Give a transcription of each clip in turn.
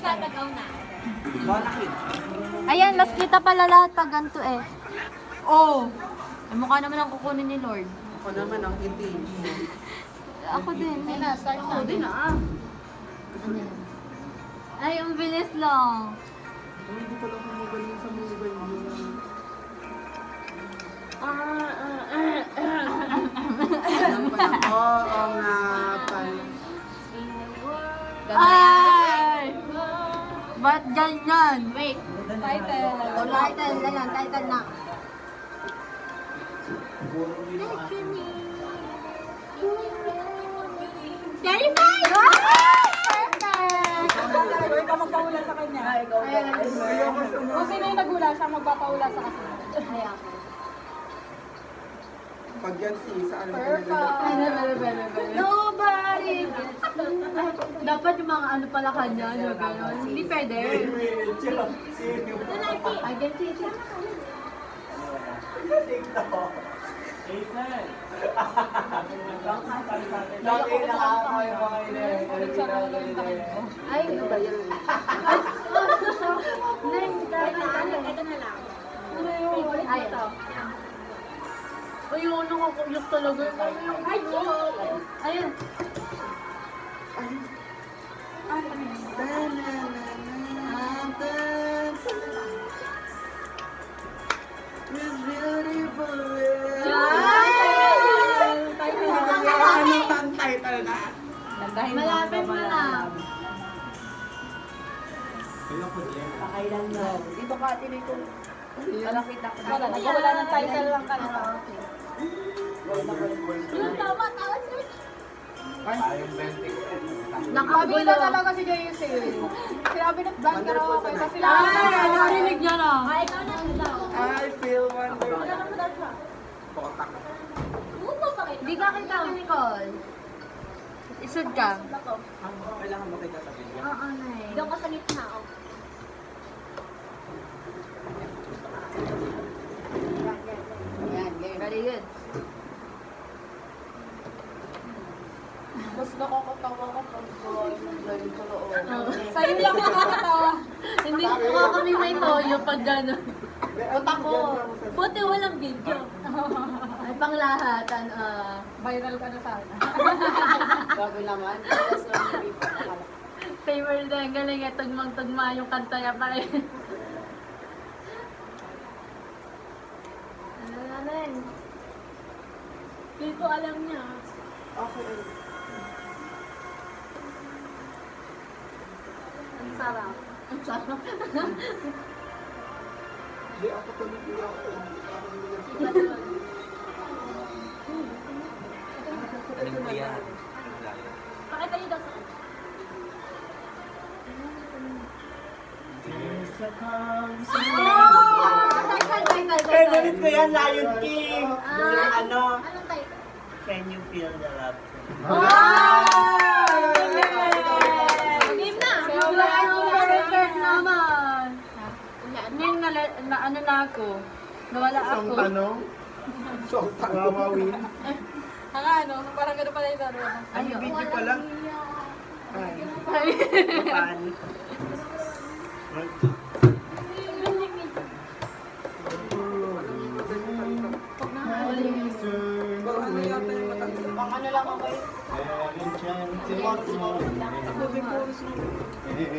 Tatagaw na. Malaki. Ayan, mas kita pala lahat pag ganito eh. Oh! Ay, mukha naman ang kukunin ni Lord. Ako naman ang hindi. Ako din. Ayun na, start na. Ako din ah. Ay, ang bilis lang. Hindi pala ako magaling sa mobile mo. Oo nga pala. Ay! Ba't ganyan? Wait, title. O, title na lang, title na. Terrified! Ikaw ka magpahula sa kanya. Kung sino yung naghula, siya magpapahula sa kanya. Ayan. Pag yan si sa ano Perfect. Nobody! Dapat yung mga ano pala kanya, no, gano'n. Hindi pwede. I can see it. Ay, ano ba yun? Ito na lang. Ay, ito. Ay, yung nakakuyak talaga. Ay, ayun. Ano ang title na? Malapit na lang. Pakailan na. Dito ka tinay ko. Malakita ko. Wala, nagwawala ng title lang kanina. Tama, tama sir. Nakabila talaga si JC. Sinabi na ban ka raw ako. Kasi Ay, narinig niya na. Ay, ikaw na sila. I feel wonderful. Wala naman daw siya. Potak. Hindi ka kita, Nicole. Isod ka. Kailangan mo kita sa video. Oo, Nay. Doon ka sa gitna. Ayan, very good. Mas nakakatawa ka pag yung galing sa loob. Sa'yo lang nakakatawa. Hindi ko kami may toyo pag gano'n. Utak ko. Buti walang video. Ay, panglahatan. Viral ka na sana. Grabe naman. Favor din. Galing eh. Tugmang-tugma yung kanta niya pa rin. Ano naman? Hindi ko alam niya. Okay. Ang sarap. Ang sarap. Hindi ako tuloy ako. Ano ba yan? Pakita niyo daw sa Favorite ko yan, Lion King. Ano? Anong title? Can you feel the love? Game na! Record naman! Ngayon na ano na ako. Nawala ako. tanong? Wawawin? Ang ano, parang gano'n pala yung laro. Ano video pala? Ay. Pan. Ano yata yung matanda? Pang ano lang ako eh.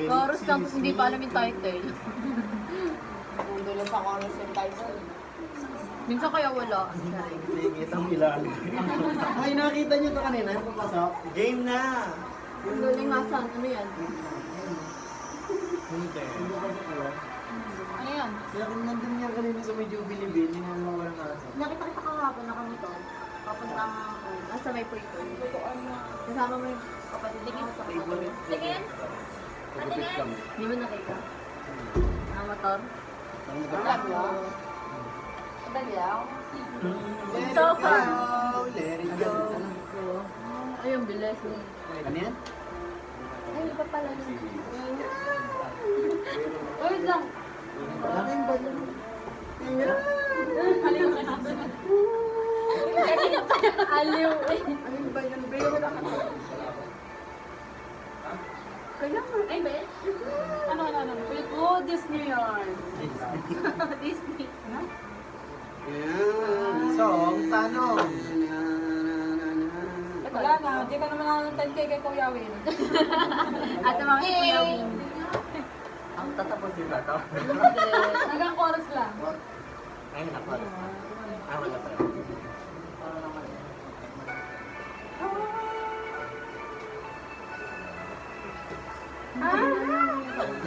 Chorus lang, tapos hindi pa alam yung title. Nandun sa chorus yung title. Minsan kaya wala. Sige, itong ilalim. Ay, nakita nyo to kanina, yung papasok? Game na! Ang galing nga saan, ano yan? Hindi. Ano yan? Kaya kung nandun niya kanina sa may Jubilee Bill, hindi naman walang aso. Nakita kita kahapon na kami to. Papunta ang sa may Puerto. Kasama mo yung kapatid mo sa kapatid. Tingin? Hindi mo nakita? Ang motor? Madali lang. So far. Let it go. Ay, ang bilis. Ano yan? Ay, iba pala. Wait lang. Ano yung balon? Aliw eh. Ano ba yan? Bayo na. Kaya nga. Ay, Ben? Disney yun. Disney. So, ang tanong. Wala na, hindi ka naman nanantan kay Kuya Will. At ang mga Kuya Wing. Ang tatapusin ba ito? Hanggang chorus lang. Ayun ako. Wala pa.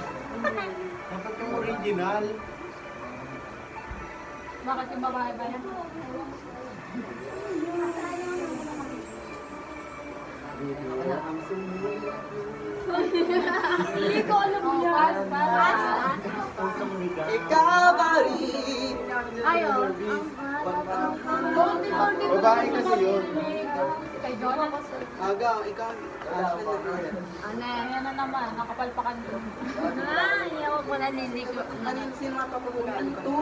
Dapat yung original. Bakit yung babae ba yan? Wala ang sumulat. Hindi ko alam yan. Pusong liga. Ikaw ba rin? Ayun. Babae kasi yun. Kay Jonah. Aga, ikaw. Ano? Ayan na naman, nakapalpakan doon. Ayaw ko na hindi ko. Kanina sino mapapahulaan ko? Ito.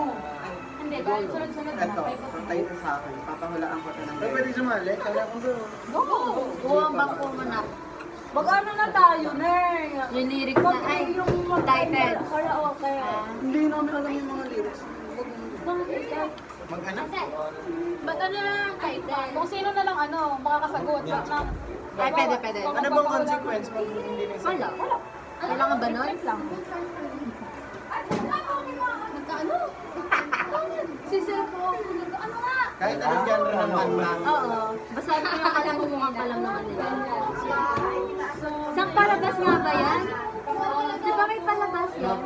Hindi, dahil sunod-sunod na. Ito, pantay ito sa akin. Papahulaan ko ito ng Ay, pwede sumali. Kala ko doon. Go! Buwang bangko mo na. Mag-ano na tayo, Neng? Yung lyrics na, ay, title. Karaoke. Hindi namin alam yung mga lyrics. Mag-anak? Ba't ano na ang title? Kung sino na lang makakasagot. Ay, pwede. Kung Ano bang magpapahulaan- consequence pag hindi na isa? Wala. Kailangan ba nun? Wait lang. Nagkaano? Si Sir po, nagkaano nga? Kahit anong genre ng kanta. Oo. Basta ito yung alam mo mga palam naman nila. Saan palabas nga ba yan? Di ba may palabas yan?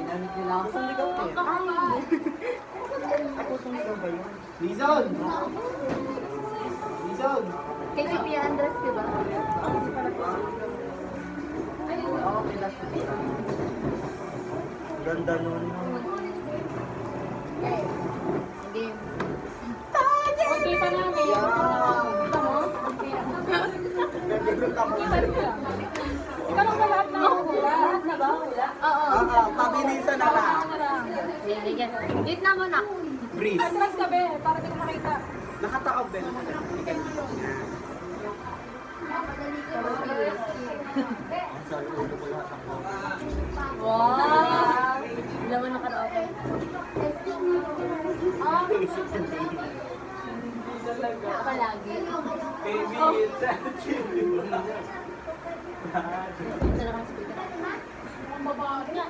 Lizon! Lizon! Kay si Pia Andres, di ba? Ganda nun. Game. O, kita namin. Kita mo? Nagulot ako. Kita niyo. Ikaw lang ba lahat na hula? Lahat na ba hula? Oo. Pabilisan na lang. Ano lang. Sige. Wait na muna. Breeze. Atras ka, be, para di ko makita. Nakatakab din. Wow! Ilan mo na karaoke? Ako lagi. Baby, it's a Ito lang ang speaker. Ang babae niya.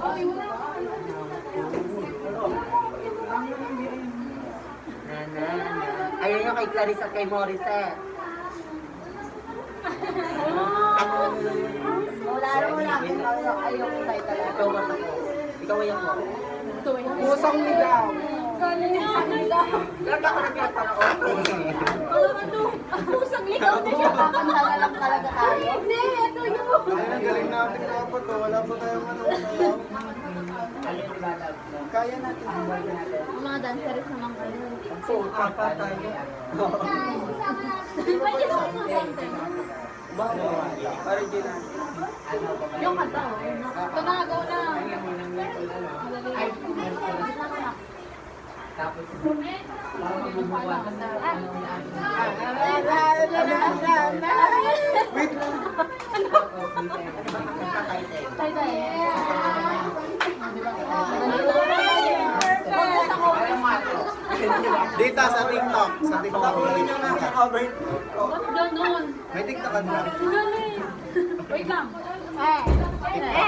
Ay, wala ka. Ayun yung kay Clarice at kay Morissette. Wala. Ayaw ko tayo talaga. Ikaw ba ako? Ikaw ay ako. Pusang ligaw. Galing niya sa nila. Talaga ako nagpapanood. Pusang ligaw na siya. Kakanta na lang talaga tayo. Hindi, ito yun. Ay, ang galing natin dapat to. Wala pa tayong ano. Kaya natin. Ang mga dancers naman kayo. So, papa tayo. Pwede mo yung center. Bago. Original. Yung kanta, oh. Ito na, go na. Ay, tapos, Wait lang. Tayo tayo. Dita sa TikTok. Sa TikTok. Yun yung nakakover. Ba't ganun? May TikTok ka na. Galing. Wait lang.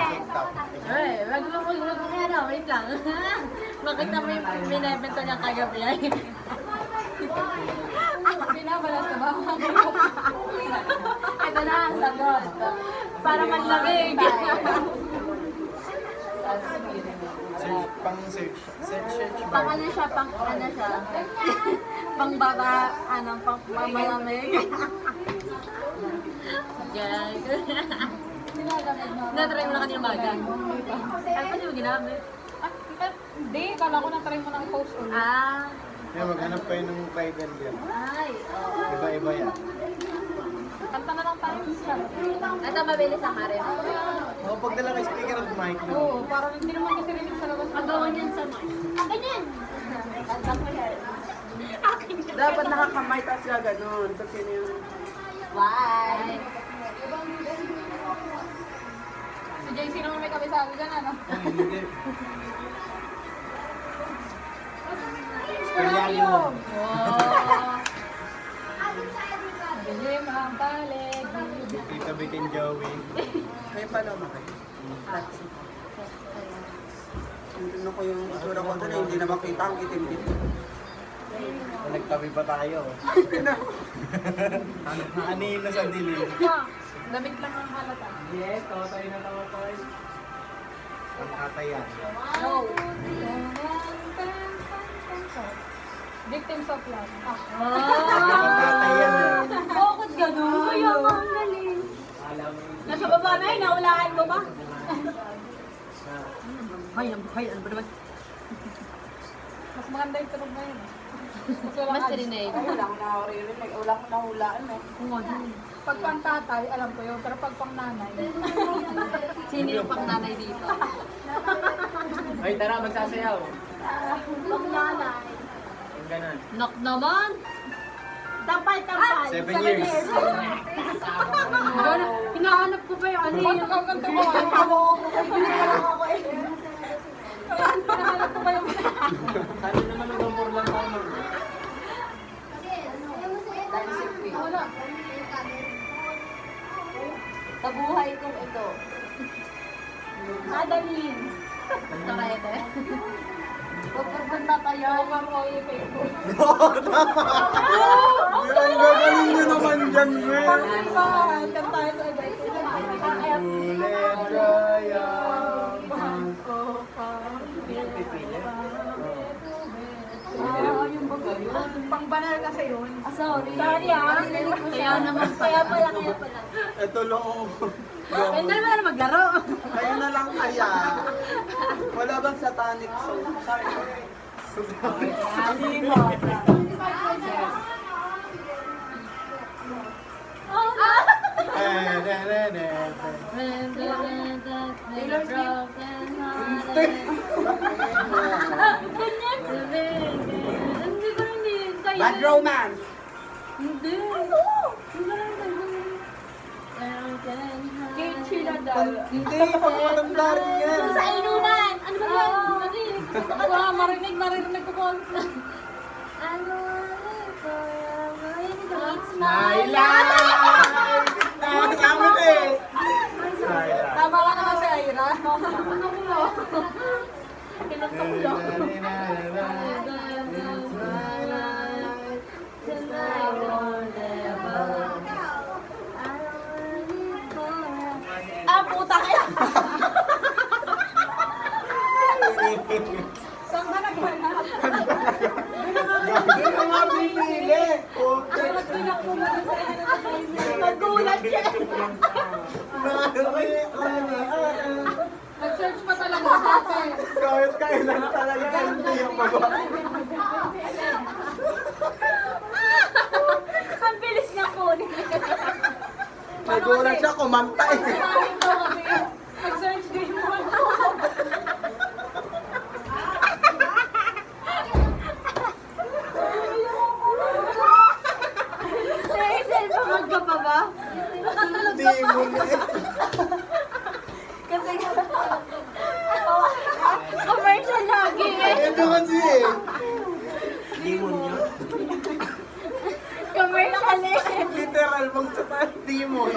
TikTok. Wag mo ano, wait lang. Bakit na may binibenta niya kagabi ay? Binabalas ka ba? Ito na ang sagot. Para maglamig. Search, pang search. Search Pang bar. ano siya, pang baba, pang malamig. Gag. Na-try mo na kanina maga. Ay, paano mo ginamit? Hindi, kala ko na-try mo ng post ulit. Kaya maghanap kayo ng title yan. Ay, oo. Iba-iba yan. Kanta na lang tayo. Ito mabilis ang Mario. O, pagdala kay speaker of mic no? Oo, parang hindi naman kasi rinig sa labas. Magawan yan sa mic. Akin yan! Dapat nakakamay tapos siya ganun. Tapos yun yung... Why? Si JC naman may kabisado dyan, ano? Spirarium! Wow! Dilim ang paligid. Tita Vic and Joey. Kayo pala ba kayo? Tingnan ko yung itsura ko doon, hindi na makita ang itim-itim. Nagtabi pa tayo. Anin na sa dilim. Damit lang ang halata. Yes, tayo na tayo. Ang katayan. No. Victims of love. Ang katayan eh. Bakit ganun? Kaya ang galing. Alam mo. Nasa baba na yun, naulaan mo ba? Hay, ano ba naman? Mas maganda yung tunog na yun. Mas rinay. Wala ko nahulaan eh. Pag pang tatay, alam ko yun. Pero pag pang nanay, Sino yung pang nanay dito? Ay, tara, magsasayaw. pang nanay. Yung ganon. Knock naman! Tampay. 7 years. Hinahanap ko pa yung ano Ba't yun. ang ganito mo? Ay, tabo ko. Pinagalang ako eh. Hinahanap ko pa yung... Sana naman nag-amor lang tayo mag- Wala. Sa buhay kong ito. Adalin. Ito na ito eh. Huwag pagpunta tayo. Huwag mo i-Facebook. Ang gagaling nyo naman dyan, Mel. Pagpuntahan. Kantahan sa iba. Ulit kaya. Yung bago yun. Pang banal kasi yun. Sorry. Sorry ah. Kaya naman kaya pala. Ito lang. Kaya na naman maglaro. Kaya na lang kaya. Wala bang satanic song? Hindi ko rin din. Kaya Bad romance. Hindi. Hindi, pagmatanda rin yan. Sa inuman! Ano ba yan? Wala, marinig ko po. Ano? It's My life! Nakakasama na eh. Tama ka naman si Ira. Ah, puta ka! Saan ka naghanap? Hindi ka nga pipili. Dapat pinakbo mo din sa Nagulat siya. Nag-search pa talaga sa akin. Kahit kailan talaga hindi yung magawa. Ang bilis niya po. Nagulat siya, kumanta eh. Maraming daw kami. Nag-search din mo. Cellphone ka pa ba? Hindi mo na eh. Kasi commercial lagi eh. Ito kasi eh. Demon yun. Commercial eh. Literal bang sa demon.